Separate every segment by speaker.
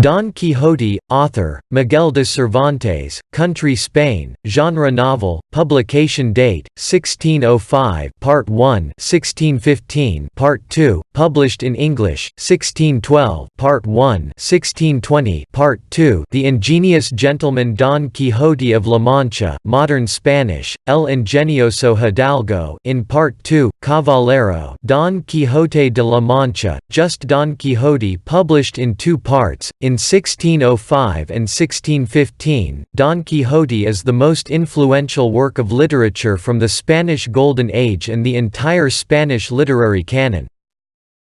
Speaker 1: Don Quixote, author, Miguel de Cervantes, country Spain, genre novel, publication date, 1605 Part 1 1615 Part 2, published in English, 1612 Part 1 1620 Part 2 The ingenious gentleman Don Quixote of La Mancha, modern Spanish, El ingenioso hidalgo in Part 2, Caballero Don Quixote de la Mancha, just Don Quixote published in 2 parts, in 1605 and 1615, Don Quixote is the most influential work of literature from the Spanish Golden Age and the entire Spanish literary canon.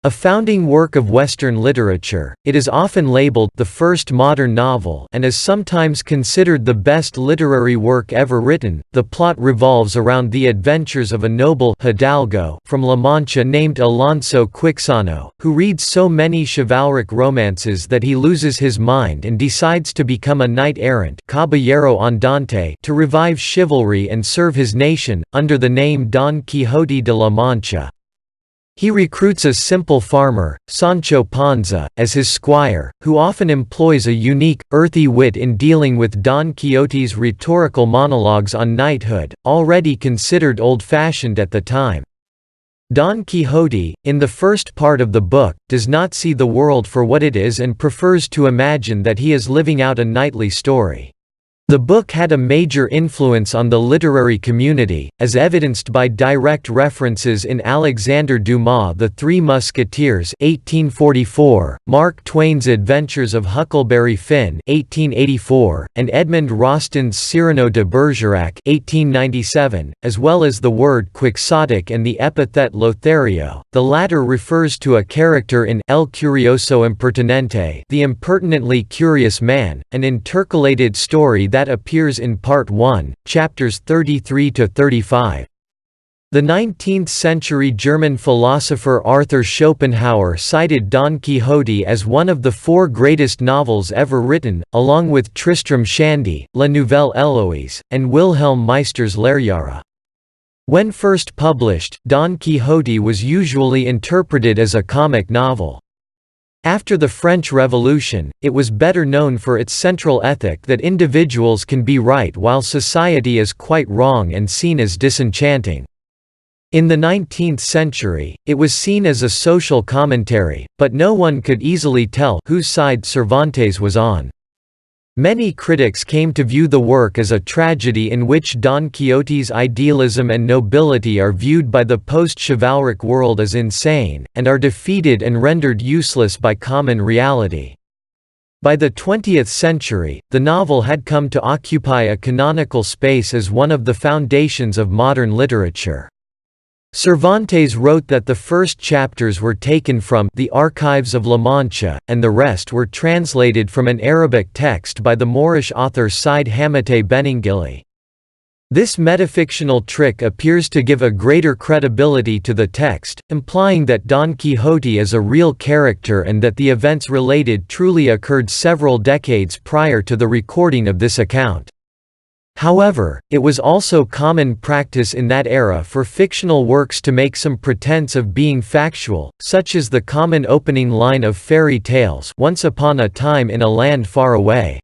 Speaker 1: A founding work of Western literature, it is often labeled the first modern novel and is sometimes considered the best literary work ever written. The plot revolves around the adventures of a noble hidalgo from La Mancha named Alonso Quixano, who reads so many chivalric romances that he loses his mind and decides to become a knight-errant caballero andante to revive chivalry and serve his nation, under the name Don Quixote de la Mancha. He recruits a simple farmer, Sancho Panza, as his squire, who often employs a unique, earthy wit in dealing with Don Quixote's rhetorical monologues on knighthood, already considered old-fashioned at the time. Don Quixote, in the first part of the book, does not see the world for what it is and prefers to imagine that he is living out a knightly story. The book had a major influence on the literary community, as evidenced by direct references in Alexander Dumas' The Three Musketeers (1844), Mark Twain's Adventures of Huckleberry Finn (1884), and Edmond Rostand's Cyrano de Bergerac (1897), as well as the word quixotic and the epithet Lothario. The latter refers to a character in El Curioso Impertinente, the impertinently curious man, an intercalated story that appears in Part 1, chapters 33 to 35. The 19th-century German philosopher Arthur Schopenhauer cited Don Quixote as one of the 4 greatest novels ever written, along with Tristram Shandy, La Nouvelle Héloïse, and Wilhelm Meister's Lekrjahre. When first published, Don Quixote was usually interpreted as a comic novel. After the French Revolution, it was better known for its central ethic that individuals can be right while society is quite wrong and seen as disenchanting. In the 19th century, it was seen as a social commentary, but no one could easily tell whose side Cervantes was on. Many critics came to view the work as a tragedy in which Don Quixote's idealism and nobility are viewed by the post-chivalric world as insane, and are defeated and rendered useless by common reality. By the 20th century, the novel had come to occupy a canonical space as one of the foundations of modern literature. Cervantes wrote that the first chapters were taken from the Archives of La Mancha, and the rest were translated from an Arabic text by the Moorish author Cide Hamete Benengili. This metafictional trick appears to give a greater credibility to the text, implying that Don Quixote is a real character and that the events related truly occurred several decades prior to the recording of this account. However, it was also common practice in that era for fictional works to make some pretense of being factual, such as the common opening line of fairy tales, "Once upon a time in a land far away."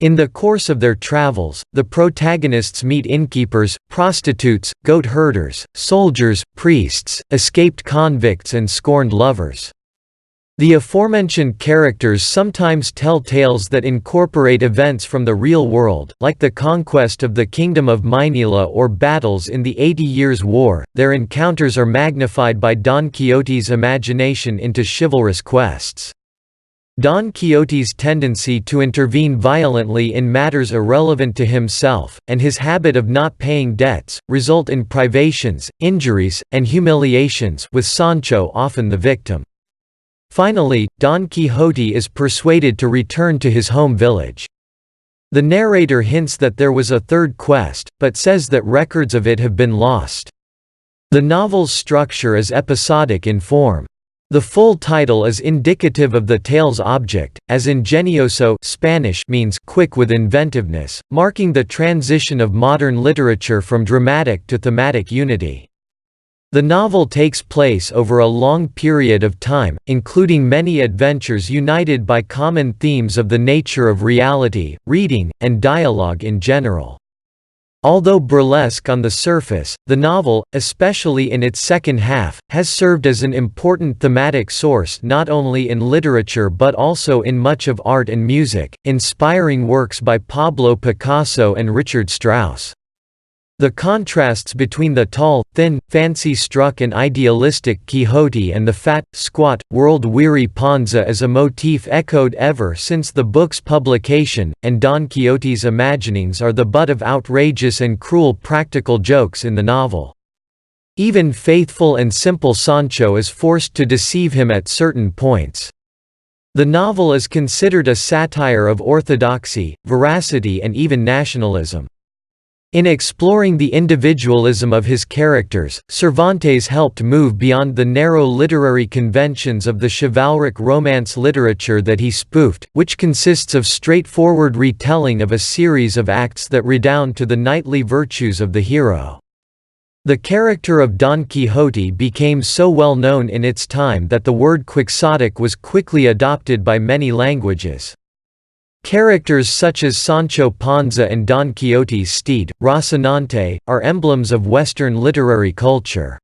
Speaker 1: In the course of their travels, the protagonists meet innkeepers, prostitutes, goat herders, soldiers, priests, escaped convicts and scorned lovers. The aforementioned characters sometimes tell tales that incorporate events from the real world, like the conquest of the Kingdom of Mainila or battles in the 80 Years' War. Their encounters are magnified by Don Quixote's imagination into chivalrous quests. Don Quixote's tendency to intervene violently in matters irrelevant to himself, and his habit of not paying debts, result in privations, injuries, and humiliations, with Sancho often the victim. Finally, Don Quixote is persuaded to return to his home village. The narrator hints that there was a third quest, but says that records of it have been lost. The novel's structure is episodic in form. The full title is indicative of the tale's object, as ingenioso Spanish means quick with inventiveness, marking the transition of modern literature from dramatic to thematic unity. The novel takes place over a long period of time, including many adventures united by common themes of the nature of reality, reading, and dialogue in general. Although burlesque on the surface, the novel, especially in its second half, has served as an important thematic source not only in literature but also in much of art and music, inspiring works by Pablo Picasso and Richard Strauss. The contrasts between the tall, thin, fancy-struck and idealistic Quixote and the fat, squat, world-weary Panza is a motif echoed ever since the book's publication, and Don Quixote's imaginings are the butt of outrageous and cruel practical jokes in the novel. Even faithful and simple Sancho is forced to deceive him at certain points. The novel is considered a satire of orthodoxy, veracity and even nationalism. In exploring the individualism of his characters, Cervantes helped move beyond the narrow literary conventions of the chivalric romance literature that he spoofed, which consists of straightforward retelling of a series of acts that redound to the knightly virtues of the hero. The character of Don Quixote became so well known in its time that the word quixotic was quickly adopted by many languages. Characters such as Sancho Panza and Don Quixote's steed, Rocinante, are emblems of Western literary culture.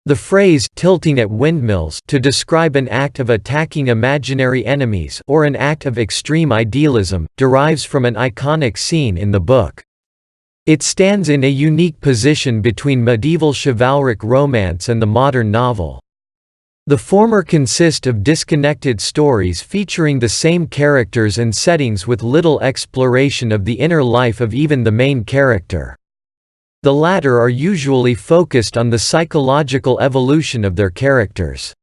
Speaker 1: The phrase tilting at windmills to describe an act of attacking imaginary enemies or an act of extreme idealism derives from an iconic scene in the book. It stands in a unique position between medieval chivalric romance and the modern novel. The former consist of disconnected stories featuring the same characters and settings with little exploration of the inner life of even the main character. The latter are usually focused on the psychological evolution of their characters.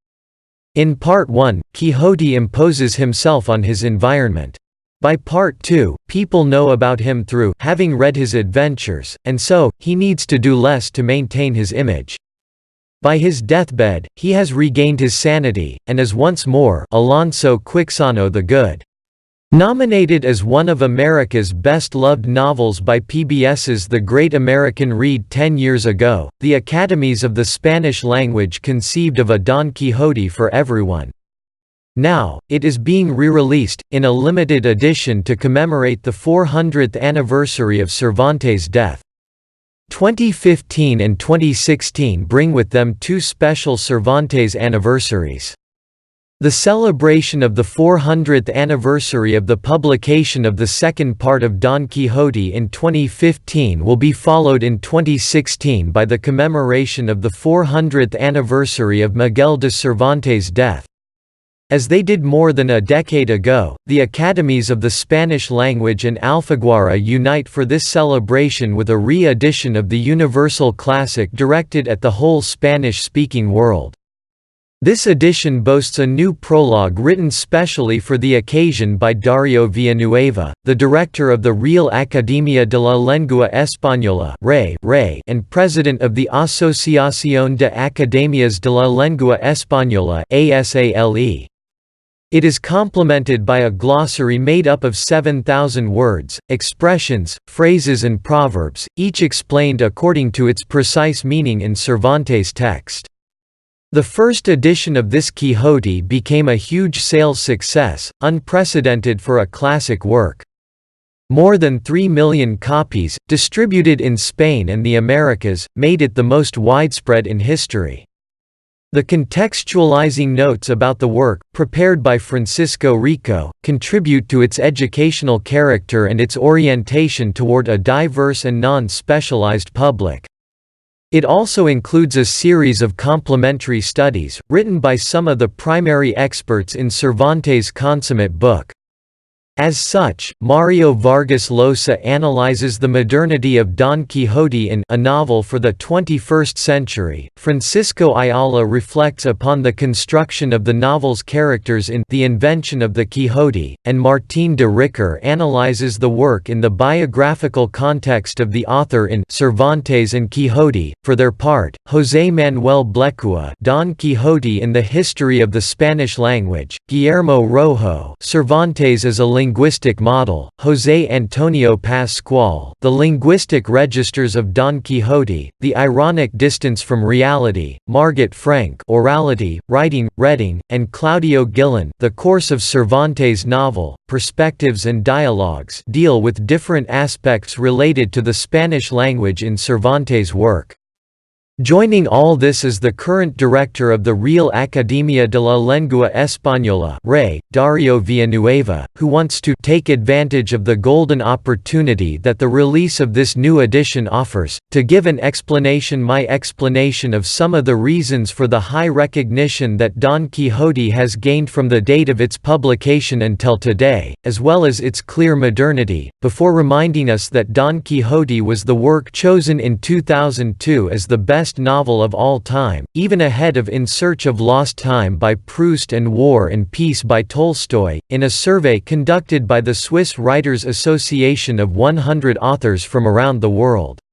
Speaker 1: In Part 1, Quixote imposes himself on his environment. By Part 2, people know about him through having read his adventures, and so, he needs to do less to maintain his image. By his deathbed, he has regained his sanity, and is once more Alonso Quixano the Good. Nominated as one of America's best-loved novels by PBS's The Great American Read 10 years ago, the Academies of the Spanish language conceived of a Don Quixote for everyone. Now, it is being re-released, in a limited edition to commemorate the 400th anniversary of Cervantes' death. 2015 and 2016 bring with them two special Cervantes anniversaries. The celebration of the 400th anniversary of the publication of the second part of Don Quixote in 2015 will be followed in 2016 by the commemoration of the 400th anniversary of Miguel de Cervantes' death. As they did more than a decade ago, the Academies of the Spanish language and Alfaguara unite for this celebration with a re-edition of the universal classic directed at the whole Spanish-speaking world. This edition boasts a new prologue written specially for the occasion by Dario Villanueva, the director of the Real Academia de la Lengua Española and president of the Asociación de Academias de la Lengua Española (ASALE). It is complemented by a glossary made up of 7,000 words, expressions, phrases and proverbs, each explained according to its precise meaning in Cervantes' text. The first edition of this Quixote became a huge sales success, unprecedented for a classic work. More than 3 million copies, distributed in Spain and the Americas, made it the most widespread in history. The contextualizing notes about the work, prepared by Francisco Rico, contribute to its educational character and its orientation toward a diverse and non-specialized public. It also includes a series of complementary studies, written by some of the primary experts in Cervantes' consummate book. As such, Mario Vargas Llosa analyzes the modernity of Don Quixote in A Novel for the 21st Century. Francisco Ayala reflects upon the construction of the novel's characters in The Invention of the Quixote, and Martín de Riquer analyzes the work in the biographical context of the author in Cervantes and Quixote. For their part, José Manuel Blecua, Don Quixote in the History of the Spanish Language, Guillermo Rojo, Cervantes as a linguistic model, José Antonio Pascual, The Linguistic Registers of Don Quixote, The Ironic Distance from Reality, Margot Frank, Orality, Writing, Reading, and Claudio Gillen, The Course of Cervantes' novel, Perspectives and Dialogues, deal with different aspects related to the Spanish language in Cervantes' work. Joining all this is the current director of the Real Academia de la Lengua Española, RE, Dario Villanueva, who wants to take advantage of the golden opportunity that the release of this new edition offers, to give an explanation of some of the reasons for the high recognition that Don Quixote has gained from the date of its publication until today, as well as its clear modernity, before reminding us that Don Quixote was the work chosen in 2002 as the best novel of all time, even ahead of In Search of Lost Time by Proust and War and Peace by Tolstoy, in a survey conducted by the Swiss Writers' Association of 100 authors from around the world.